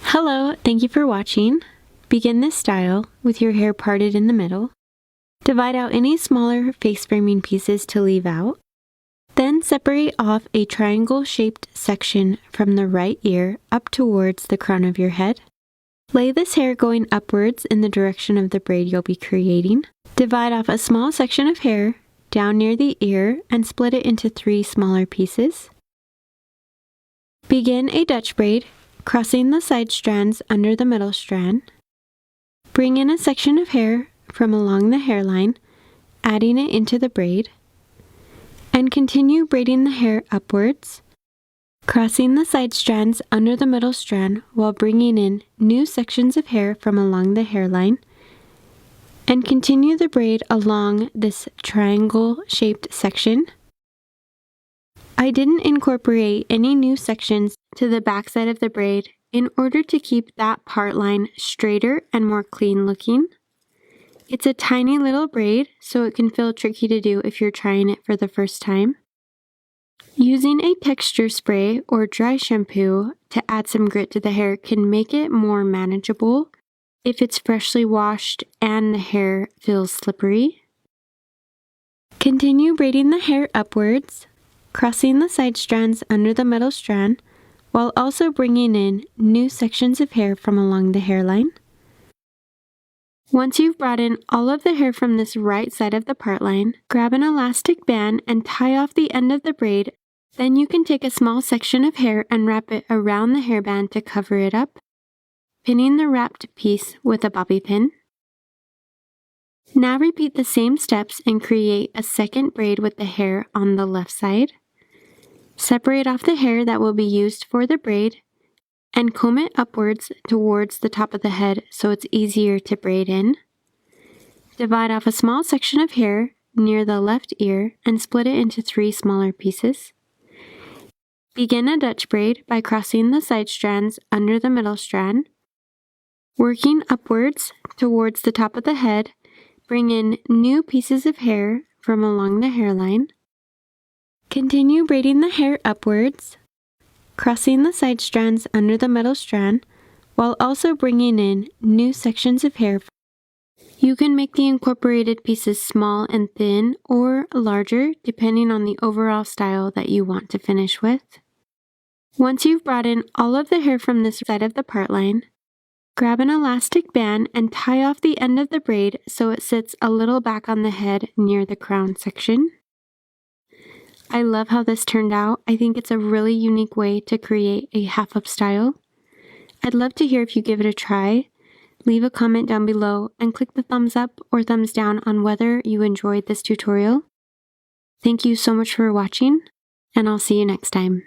Hello, thank you for watching. Begin this style with your hair parted in the middle. Divide out any smaller face framing pieces to leave out. Then separate off a triangle-shaped section from the right ear up towards the crown of your head. Lay this hair going upwards in the direction of the braid you'll be creating. Divide off a small section of hair down near the ear and split it into 3 smaller pieces. Begin a Dutch braid, crossing the side strands under the middle strand. Bring in a section of hair from along the hairline, adding it into the braid, and continue braiding the hair upwards, crossing the side strands under the middle strand while bringing in new sections of hair from along the hairline, and continue the braid along this triangle-shaped section. I didn't incorporate any new sections to the back side of the braid in order to keep that part line straighter and more clean looking. It's a tiny little braid, so it can feel tricky to do if you're trying it for the first time. Using a texture spray or dry shampoo to add some grit to the hair can make it more manageable if it's freshly washed and the hair feels slippery. Continue braiding the hair upwards, crossing the side strands under the middle strand, while also bringing in new sections of hair from along the hairline. Once you've brought in all of the hair from this right side of the part line, grab an elastic band and tie off the end of the braid. Then you can take a small section of hair and wrap it around the hairband to cover it up, pinning the wrapped piece with a bobby pin. Now repeat the same steps and create a second braid with the hair on the left side. Separate off the hair that will be used for the braid and comb it upwards towards the top of the head so it's easier to braid in. Divide off a small section of hair near the left ear and split it into 3 smaller pieces. Begin a Dutch braid by crossing the side strands under the middle strand. Working upwards towards the top of the head, bring in new pieces of hair from along the hairline. Continue braiding the hair upwards, crossing the side strands under the middle strand, while also bringing in new sections of hair. You can make the incorporated pieces small and thin or larger depending on the overall style that you want to finish with. Once you've brought in all of the hair from this side of the part line, grab an elastic band and tie off the end of the braid so it sits a little back on the head near the crown section. I love how this turned out. I think it's a really unique way to create a half-up style. I'd love to hear if you give it a try. Leave a comment down below and click the thumbs up or thumbs down on whether you enjoyed this tutorial. Thank you so much for watching, and I'll see you next time.